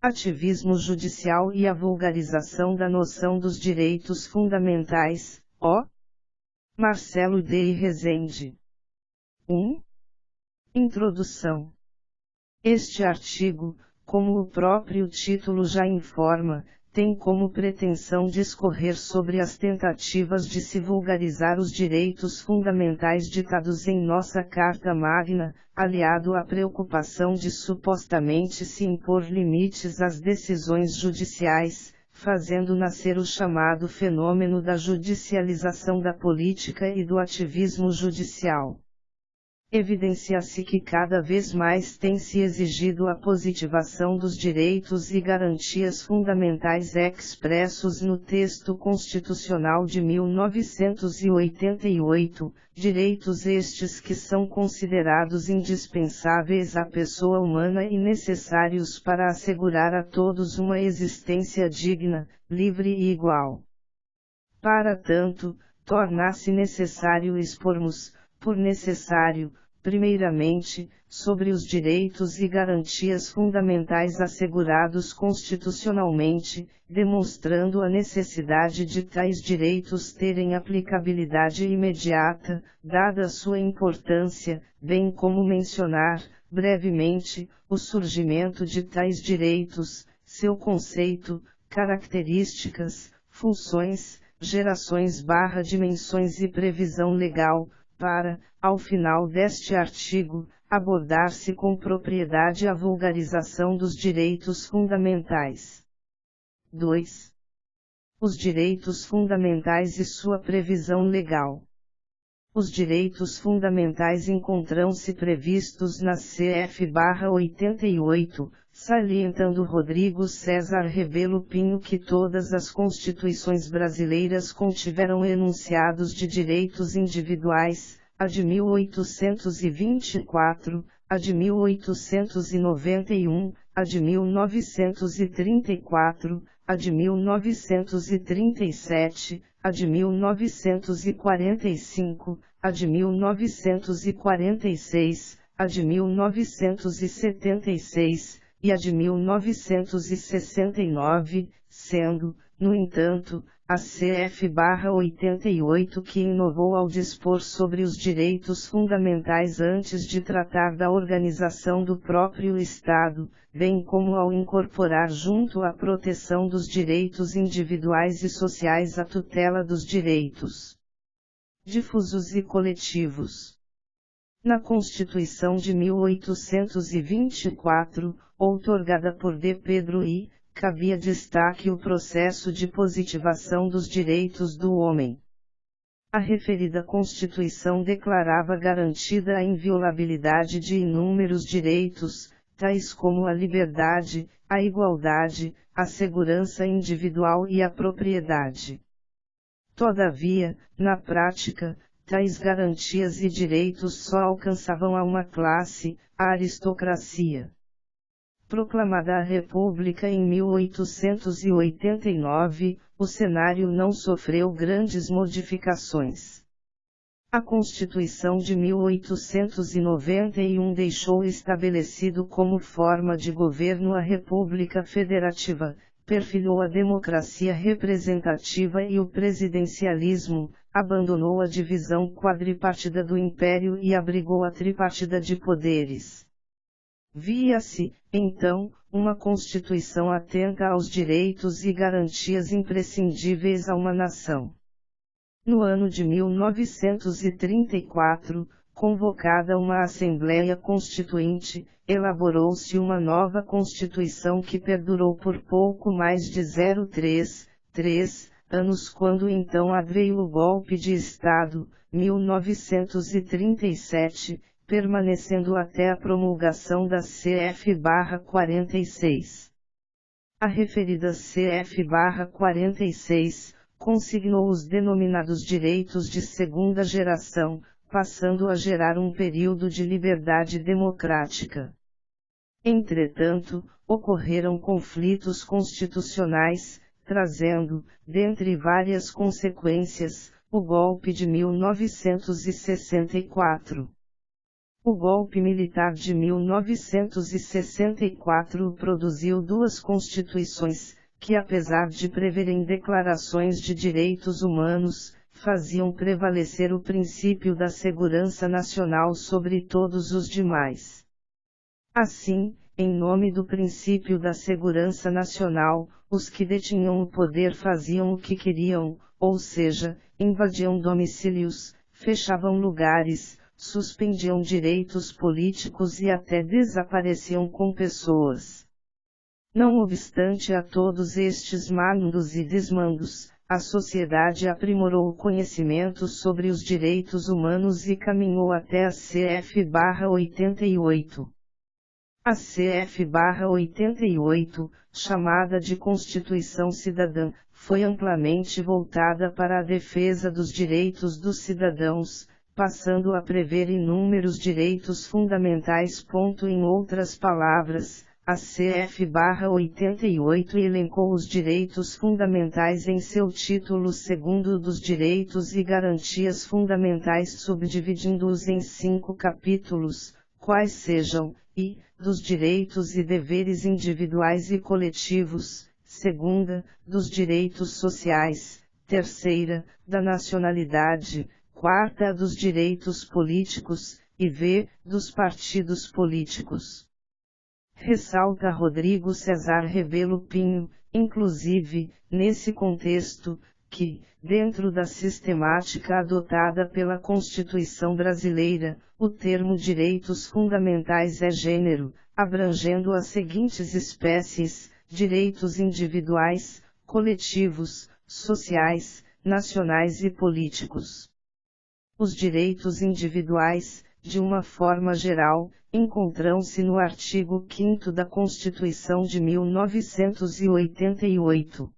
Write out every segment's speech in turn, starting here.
Ativismo judicial e a vulgarização da noção dos direitos fundamentais, O. Marcelo D. Rezende. 1. Introdução. Este artigo, como o próprio título já informa, tem como pretensão discorrer sobre as tentativas de se vulgarizar os direitos fundamentais ditados em nossa Carta Magna, aliado à preocupação de supostamente se impor limites às decisões judiciais, fazendo nascer o chamado fenômeno da judicialização da política e do ativismo judicial. Evidencia-se que cada vez mais tem se exigido a positivação dos direitos e garantias fundamentais expressos no texto constitucional de 1988, direitos estes que são considerados indispensáveis à pessoa humana e necessários para assegurar a todos uma existência digna, livre e igual. Para tanto, torna-se necessário expormos, por necessário, primeiramente, sobre os direitos e garantias fundamentais assegurados constitucionalmente, demonstrando a necessidade de tais direitos terem aplicabilidade imediata, dada sua importância, bem como mencionar, brevemente, o surgimento de tais direitos, seu conceito, características, funções, gerações/dimensões e previsão legal, para, ao final deste artigo, abordar-se com propriedade a vulgarização dos direitos fundamentais. 2. Os direitos fundamentais e sua previsão legal. Os direitos fundamentais encontram-se previstos na CF/88, salientando Rodrigo César Rebelo Pinho que todas as constituições brasileiras contiveram enunciados de direitos individuais, a de 1824, a de 1891, a de 1934, a de 1937, a de 1945, a de 1946, a de 1976, e a de 1969, sendo, no entanto, a CF/88 que inovou ao dispor sobre os direitos fundamentais antes de tratar da organização do próprio Estado, bem como ao incorporar junto à proteção dos direitos individuais e sociais a tutela dos direitos difusos e coletivos. Na Constituição de 1824, outorgada por D. Pedro I, cabia destaque o processo de positivação dos direitos do homem. A referida Constituição declarava garantida a inviolabilidade de inúmeros direitos, tais como a liberdade, a igualdade, a segurança individual e a propriedade. Todavia, na prática, tais garantias e direitos só alcançavam a uma classe, a aristocracia. Proclamada a República em 1889, o cenário não sofreu grandes modificações. A Constituição de 1891 deixou estabelecido como forma de governo a República Federativa, perfilhou a democracia representativa e o presidencialismo, abandonou a divisão quadripartida do Império e abrigou a tripartida de poderes. Via-se, então, uma Constituição atenta aos direitos e garantias imprescindíveis a uma nação. No ano de 1934, convocada uma Assembleia Constituinte, elaborou-se uma nova Constituição que perdurou por pouco mais de 3 anos quando então adveio o golpe de Estado, 1937, permanecendo até a promulgação da CF/46. A referida CF/46, consignou os denominados direitos de segunda geração, passando a gerar um período de liberdade democrática. Entretanto, ocorreram conflitos constitucionais, trazendo, dentre várias consequências, o golpe de 1964. O golpe militar de 1964 produziu duas constituições, que apesar de preverem declarações de direitos humanos, faziam prevalecer o princípio da segurança nacional sobre todos os demais. Assim, em nome do princípio da segurança nacional, os que detinham o poder faziam o que queriam, ou seja, invadiam domicílios, fechavam lugares, suspendiam direitos políticos e até desapareciam com pessoas. Não obstante a todos estes mandos e desmandos, a sociedade aprimorou o conhecimento sobre os direitos humanos e caminhou até a CF/88. A CF/88, chamada de Constituição Cidadã, foi amplamente voltada para a defesa dos direitos dos cidadãos, passando a prever inúmeros direitos fundamentais. Em outras palavras, a CF/88 elencou os direitos fundamentais em seu título segundo dos direitos e garantias fundamentais, subdividindo-os em 5 capítulos, quais sejam, I, dos direitos e deveres individuais e coletivos, segunda, dos direitos sociais, terceira, da nacionalidade, quarta, dos direitos políticos, e V, dos partidos políticos. Ressalta Rodrigo César Rebelo Pinho, inclusive, nesse contexto, que, dentro da sistemática adotada pela Constituição brasileira, o termo direitos fundamentais é gênero, abrangendo as seguintes espécies: direitos individuais, coletivos, sociais, nacionais e políticos. Os direitos individuais, de uma forma geral, encontram-se no artigo 5º da Constituição de 1988.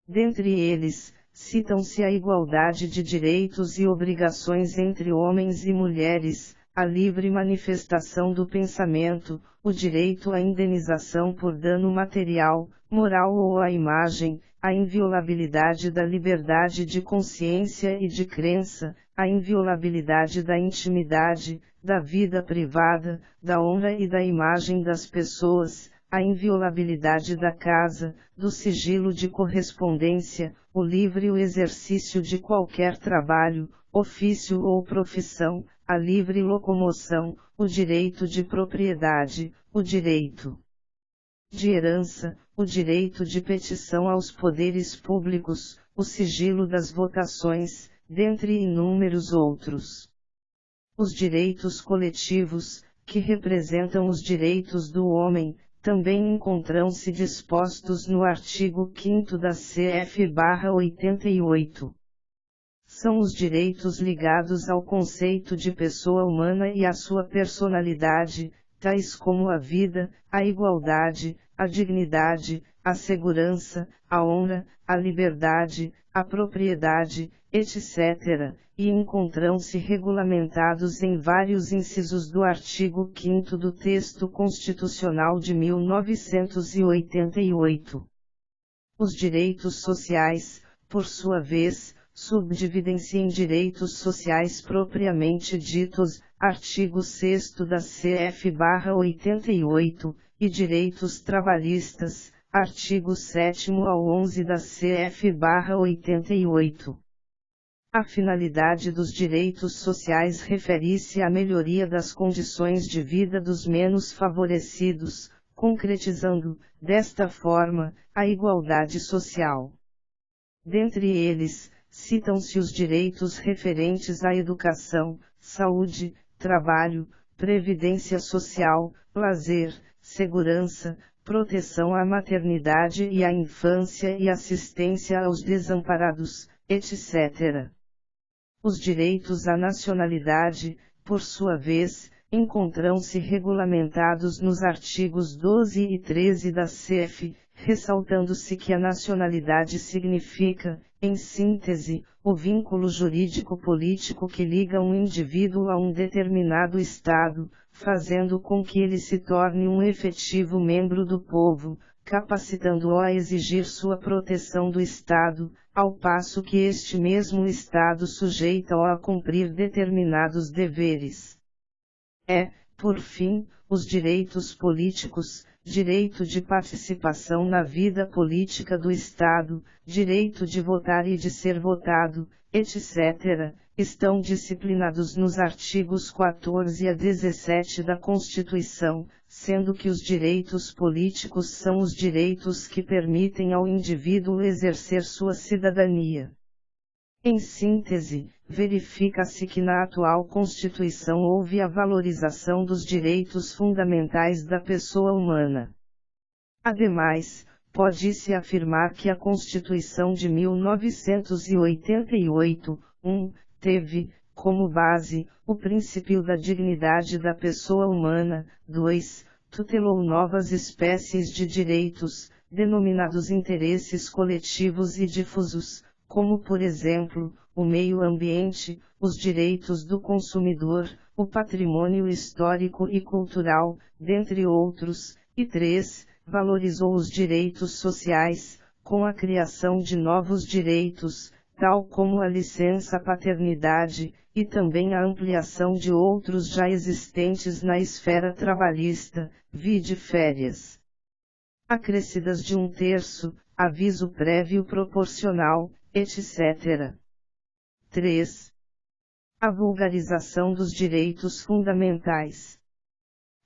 Dentre eles, citam-se a igualdade de direitos e obrigações entre homens e mulheres, a livre manifestação do pensamento, o direito à indenização por dano material, moral ou à imagem, a inviolabilidade da liberdade de consciência e de crença, a inviolabilidade da intimidade, da vida privada, da honra e da imagem das pessoas, a inviolabilidade da casa, do sigilo de correspondência, o livre exercício de qualquer trabalho, ofício ou profissão, a livre locomoção, o direito de propriedade, o direito de herança, o direito de petição aos poderes públicos, o sigilo das votações, dentre inúmeros outros. Os direitos coletivos, que representam os direitos do homem, também encontram-se dispostos no artigo 5º da CF/88. São os direitos ligados ao conceito de pessoa humana e à sua personalidade, tais como a vida, a igualdade, a dignidade, a segurança, a honra, a liberdade, a propriedade, etc., e encontram-se regulamentados em vários incisos do artigo 5º do texto constitucional de 1988. Os direitos sociais, por sua vez, subdividem-se em direitos sociais propriamente ditos, artigo 6º da CF/88, e direitos trabalhistas, artigo 7º ao 11 da CF/88. A finalidade dos direitos sociais refere-se à melhoria das condições de vida dos menos favorecidos, concretizando, desta forma, a igualdade social. Dentre eles, citam-se os direitos referentes à educação, saúde, trabalho, previdência social, lazer, segurança, proteção à maternidade e à infância e assistência aos desamparados, etc. Os direitos à nacionalidade, por sua vez, encontram-se regulamentados nos artigos 12 e 13 da CF, ressaltando-se que a nacionalidade significa, em síntese, o vínculo jurídico-político que liga um indivíduo a um determinado Estado, fazendo com que ele se torne um efetivo membro do povo, capacitando-o a exigir sua proteção do Estado, ao passo que este mesmo Estado sujeita-o a cumprir determinados deveres. por fim, os direitos políticos, direito de participação na vida política do Estado, direito de votar e de ser votado, etc., estão disciplinados nos artigos 14 a 17 da Constituição, sendo que os direitos políticos são os direitos que permitem ao indivíduo exercer sua cidadania. Em síntese, verifica-se que na atual Constituição houve a valorização dos direitos fundamentais da pessoa humana. Ademais, pode-se afirmar que a Constituição de 1988, teve, como base, o princípio da dignidade da pessoa humana, 2, tutelou novas espécies de direitos, denominados interesses coletivos e difusos, como por exemplo, o meio ambiente, os direitos do consumidor, o patrimônio histórico e cultural, dentre outros, e 3, valorizou os direitos sociais, com a criação de novos direitos, tal como a licença-paternidade, e também a ampliação de outros já existentes na esfera trabalhista, vide férias acrescidas de 1/3, aviso prévio proporcional, etc. 3. A vulgarização dos direitos fundamentais.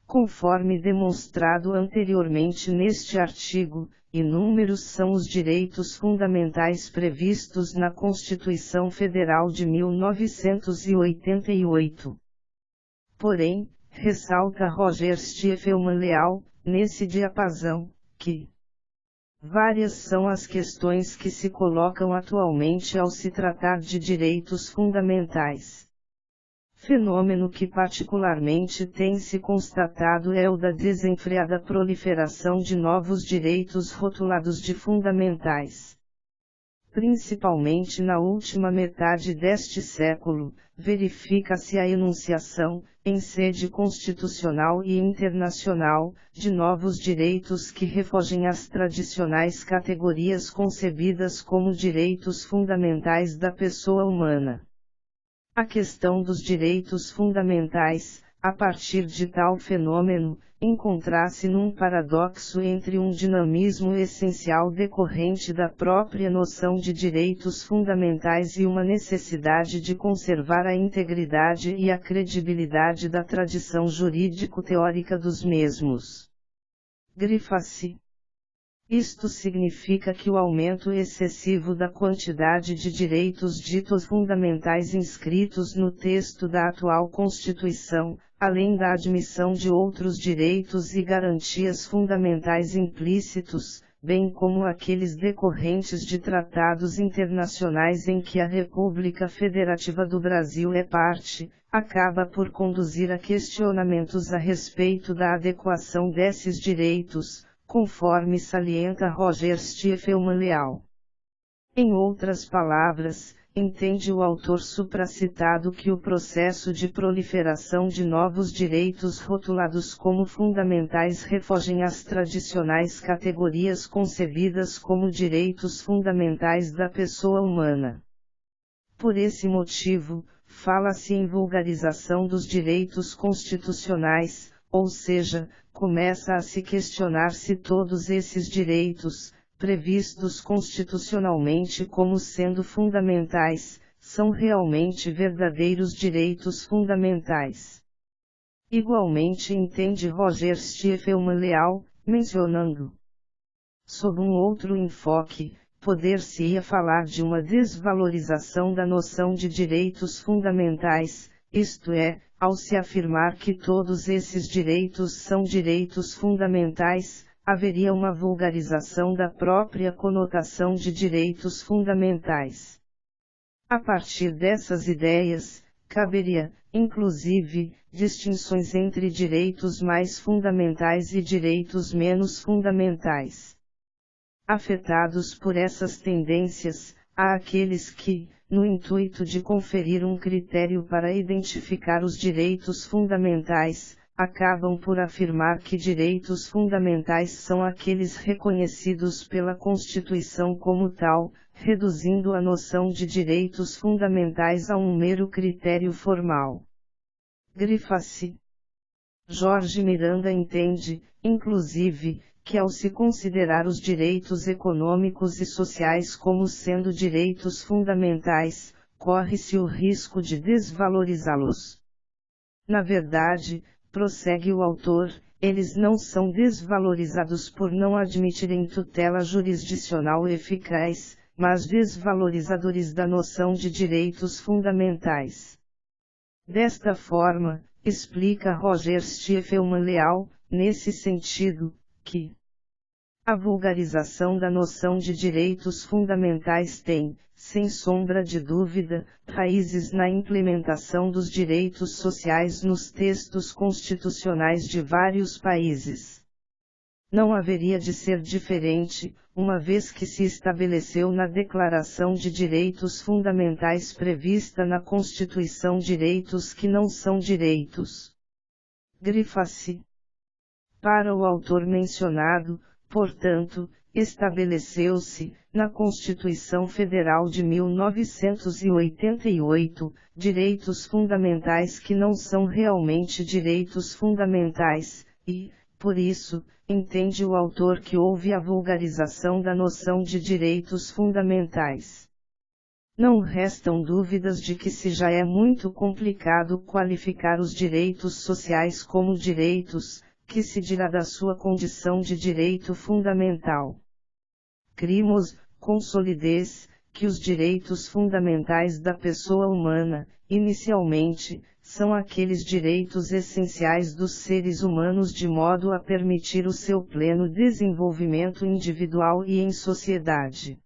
Conforme demonstrado anteriormente neste artigo, inúmeros são os direitos fundamentais previstos na Constituição Federal de 1988. Porém, ressalta Roger Stiefelman Leal, nesse diapasão, que várias são as questões que se colocam atualmente ao se tratar de direitos fundamentais. Fenômeno que particularmente tem se constatado é o da desenfreada proliferação de novos direitos rotulados de fundamentais. Principalmente na última metade deste século, verifica-se a enunciação, em sede constitucional e internacional, de novos direitos que refogem as tradicionais categorias concebidas como direitos fundamentais da pessoa humana. A questão dos direitos fundamentais, a partir de tal fenômeno, encontra-se num paradoxo entre um dinamismo essencial decorrente da própria noção de direitos fundamentais e uma necessidade de conservar a integridade e a credibilidade da tradição jurídico-teórica dos mesmos. Grifa-se. Isto significa que o aumento excessivo da quantidade de direitos ditos fundamentais inscritos no texto da atual Constituição, além da admissão de outros direitos e garantias fundamentais implícitos, bem como aqueles decorrentes de tratados internacionais em que a República Federativa do Brasil é parte, acaba por conduzir a questionamentos a respeito da adequação desses direitos, conforme salienta Roger Stiefelman Leal. Em outras palavras, entende o autor supracitado que o processo de proliferação de novos direitos rotulados como fundamentais refogem as tradicionais categorias concebidas como direitos fundamentais da pessoa humana. Por esse motivo, fala-se em vulgarização dos direitos constitucionais, ou seja, começa a se questionar se todos esses direitos, previstos constitucionalmente como sendo fundamentais, são realmente verdadeiros direitos fundamentais. Igualmente entende Roger Stiefelman Leal, mencionando, sob um outro enfoque, poder-se-ia falar de uma desvalorização da noção de direitos fundamentais, isto é, ao se afirmar que todos esses direitos são direitos fundamentais, haveria uma vulgarização da própria conotação de direitos fundamentais. A partir dessas ideias, caberia, inclusive, distinções entre direitos mais fundamentais e direitos menos fundamentais. Afetados por essas tendências, há aqueles que, no intuito de conferir um critério para identificar os direitos fundamentais, acabam por afirmar que direitos fundamentais são aqueles reconhecidos pela Constituição como tal, reduzindo a noção de direitos fundamentais a um mero critério formal. Grifa-se. Jorge Miranda entende, inclusive, que ao se considerar os direitos econômicos e sociais como sendo direitos fundamentais, corre-se o risco de desvalorizá-los. Na verdade, prossegue o autor, eles não são desvalorizados por não admitirem tutela jurisdicional eficaz, mas desvalorizadores da noção de direitos fundamentais. Desta forma, explica Roger Stiefelman Leal, nesse sentido, que a vulgarização da noção de direitos fundamentais tem, sem sombra de dúvida, raízes na implementação dos direitos sociais nos textos constitucionais de vários países. Não haveria de ser diferente, uma vez que se estabeleceu na Declaração de Direitos Fundamentais prevista na Constituição direitos que não são direitos. Grifa-se. Para o autor mencionado, portanto, estabeleceu-se, na Constituição Federal de 1988, direitos fundamentais que não são realmente direitos fundamentais, e, por isso, entende o autor que houve a vulgarização da noção de direitos fundamentais. Não restam dúvidas de que se já é muito complicado qualificar os direitos sociais como direitos, que se dirá da sua condição de direito fundamental. Crimos, com solidez, que os direitos fundamentais da pessoa humana, inicialmente, são aqueles direitos essenciais dos seres humanos de modo a permitir o seu pleno desenvolvimento individual e em sociedade.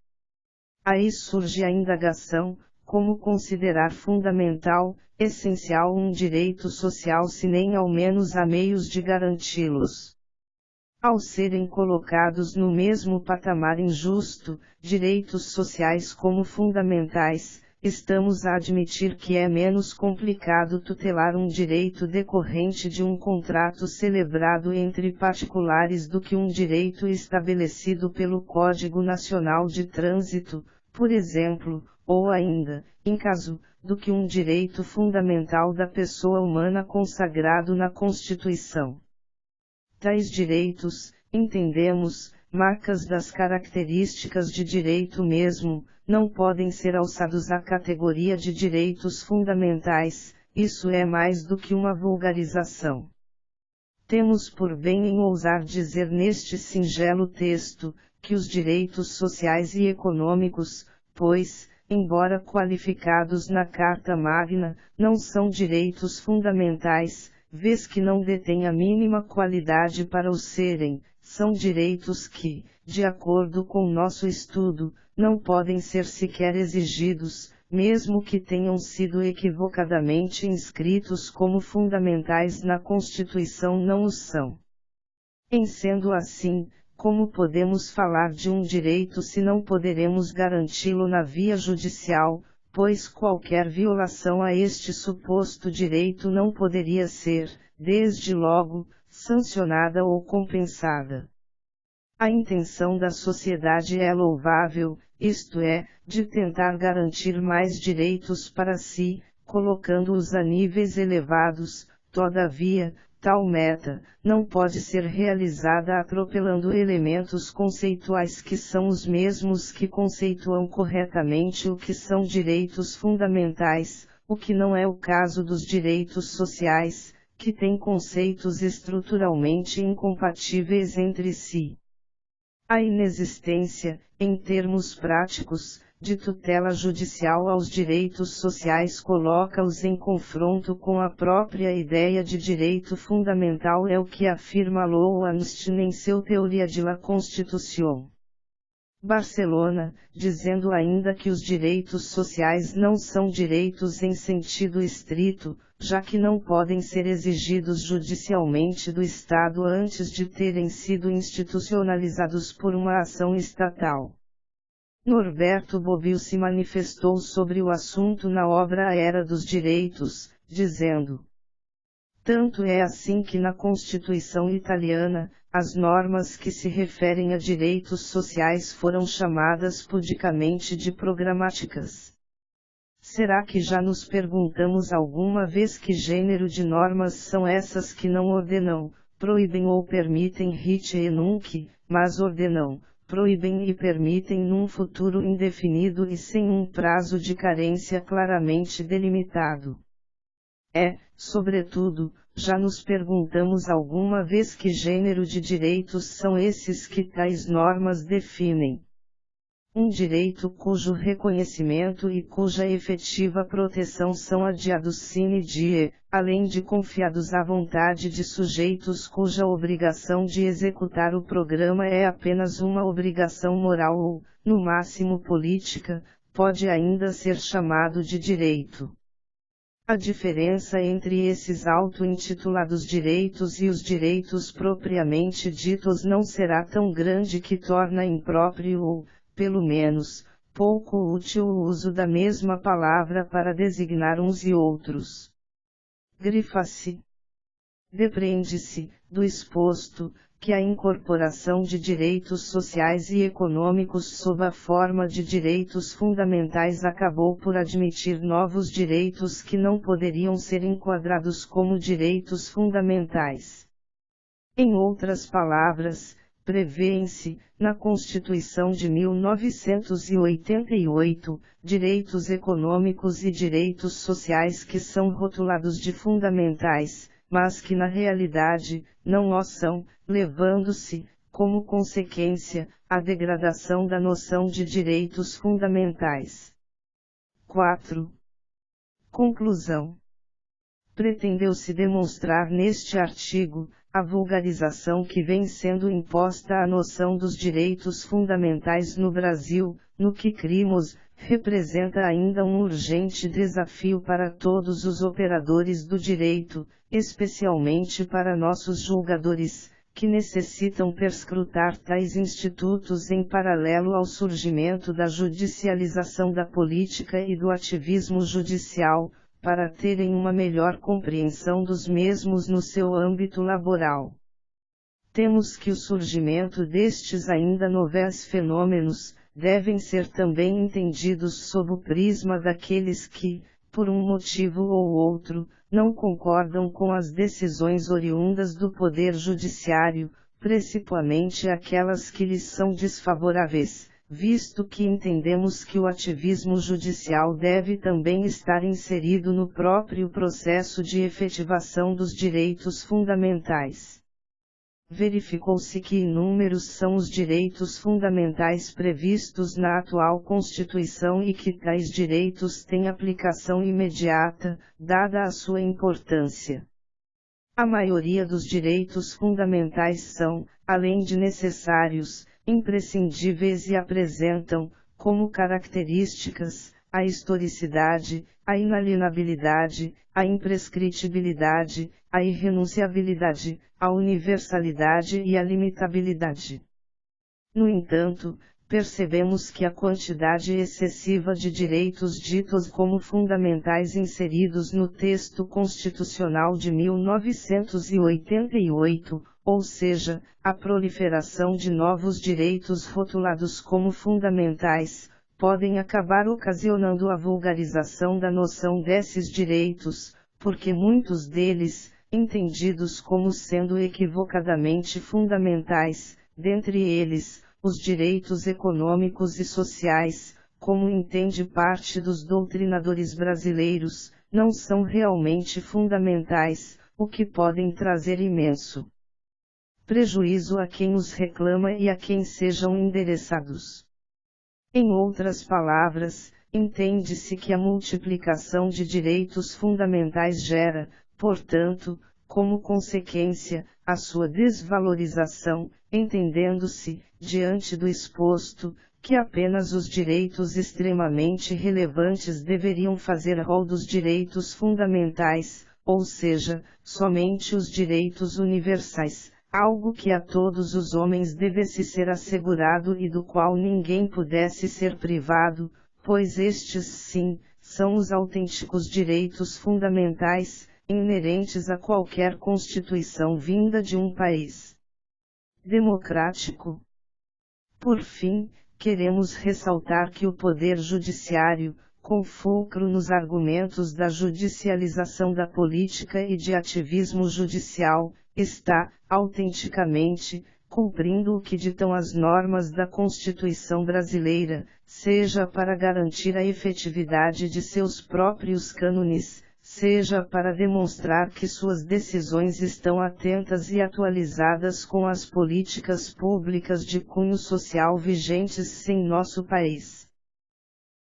Aí surge a indagação, como considerar fundamental, essencial um direito social se nem ao menos há meios de garanti-los. Ao serem colocados no mesmo patamar injusto, direitos sociais como fundamentais, estamos a admitir que é menos complicado tutelar um direito decorrente de um contrato celebrado entre particulares do que um direito estabelecido pelo Código Nacional de Trânsito, por exemplo, ou ainda, em caso, do que um direito fundamental da pessoa humana consagrado na Constituição. Tais direitos, entendemos, marcas das características de direito mesmo, não podem ser alçados à categoria de direitos fundamentais, isso é mais do que uma vulgarização. Temos por bem em ousar dizer neste singelo texto, que os direitos sociais e econômicos, pois, embora qualificados na Carta Magna, não são direitos fundamentais, vez que não detêm a mínima qualidade para o serem, são direitos que, de acordo com nosso estudo, não podem ser sequer exigidos, mesmo que tenham sido equivocadamente inscritos como fundamentais na Constituição não o são. Em sendo assim, como podemos falar de um direito se não poderemos garanti-lo na via judicial, pois qualquer violação a este suposto direito não poderia ser, desde logo, sancionada ou compensada. A intenção da sociedade é louvável, isto é, de tentar garantir mais direitos para si, colocando-os a níveis elevados, todavia, tal meta, não pode ser realizada atropelando elementos conceituais que são os mesmos que conceituam corretamente o que são direitos fundamentais, o que não é o caso dos direitos sociais, que têm conceitos estruturalmente incompatíveis entre si. A inexistência, em termos práticos, de tutela judicial aos direitos sociais coloca-os em confronto com a própria ideia de direito fundamental é o que afirma Lowenstein em seu Teoria de la Constitución. Barcelona, dizendo ainda que os direitos sociais não são direitos em sentido estrito, já que não podem ser exigidos judicialmente do Estado antes de terem sido institucionalizados por uma ação estatal. Norberto Bobbio se manifestou sobre o assunto na obra A Era dos Direitos, dizendo: tanto é assim que na Constituição italiana, as normas que se referem a direitos sociais foram chamadas pudicamente de programáticas. será que já nos perguntamos alguma vez que gênero de normas são essas que não ordenam, proíbem ou permitem rite e nunc, mas ordenam, proíbem e permitem num futuro indefinido e sem um prazo de carência claramente delimitado? Sobretudo, já nos perguntamos alguma vez que gênero de direitos são esses que tais normas definem? Um direito cujo reconhecimento e cuja efetiva proteção são adiados sine die, além de confiados à vontade de sujeitos cuja obrigação de executar o programa é apenas uma obrigação moral ou, no máximo política, pode ainda ser chamado de direito. A diferença entre esses auto-intitulados direitos e os direitos propriamente ditos não será tão grande que torna impróprio ou, pelo menos, pouco útil o uso da mesma palavra para designar uns e outros. Grifa-se. Depreende-se, do exposto, que a incorporação de direitos sociais e econômicos sob a forma de direitos fundamentais acabou por admitir novos direitos que não poderiam ser enquadrados como direitos fundamentais. Em outras palavras, prevêem-se, na Constituição de 1988, direitos econômicos e direitos sociais que são rotulados de fundamentais, mas que na realidade, não o são, levando-se, como consequência, à degradação da noção de direitos fundamentais. 4. Conclusão. Pretendeu-se demonstrar neste artigo, a vulgarização que vem sendo imposta à noção dos direitos fundamentais no Brasil, no que cremos, representa ainda um urgente desafio para todos os operadores do direito, especialmente para nossos julgadores, que necessitam perscrutar tais institutos em paralelo ao surgimento da judicialização da política e do ativismo judicial, para terem uma melhor compreensão dos mesmos no seu âmbito laboral. Temos que o surgimento destes ainda novos fenômenos, devem ser também entendidos sob o prisma daqueles que, por um motivo ou outro, não concordam com as decisões oriundas do Poder Judiciário, principalmente aquelas que lhes são desfavoráveis, visto que entendemos que o ativismo judicial deve também estar inserido no próprio processo de efetivação dos direitos fundamentais. Verificou-se que inúmeros são os direitos fundamentais previstos na atual Constituição e que tais direitos têm aplicação imediata, dada a sua importância. A maioria dos direitos fundamentais são, além de necessários, imprescindíveis e apresentam, como características, a historicidade, a inalienabilidade, a imprescritibilidade, a irrenunciabilidade, a universalidade e a limitabilidade. No entanto, percebemos que a quantidade excessiva de direitos ditos como fundamentais inseridos no texto constitucional de 1988, ou seja, a proliferação de novos direitos rotulados como fundamentais, podem acabar ocasionando a vulgarização da noção desses direitos, porque muitos deles, entendidos como sendo equivocadamente fundamentais, dentre eles, os direitos econômicos e sociais, como entende parte dos doutrinadores brasileiros, não são realmente fundamentais, o que podem trazer imenso prejuízo a quem os reclama e a quem sejam endereçados. Em outras palavras, entende-se que a multiplicação de direitos fundamentais gera, portanto, como consequência, a sua desvalorização, entendendo-se, diante do exposto, que apenas os direitos extremamente relevantes deveriam fazer rol dos direitos fundamentais, ou seja, somente os direitos universais, algo que a todos os homens devesse ser assegurado e do qual ninguém pudesse ser privado, pois estes, sim, são os autênticos direitos fundamentais, inerentes a qualquer constituição vinda de um país democrático. Por fim, queremos ressaltar que o Poder Judiciário, com fulcro nos argumentos da judicialização da política e de ativismo judicial, está, autenticamente, cumprindo o que ditam as normas da Constituição brasileira, seja para garantir a efetividade de seus próprios cânones, seja para demonstrar que suas decisões estão atentas e atualizadas com as políticas públicas de cunho social vigentes em nosso país.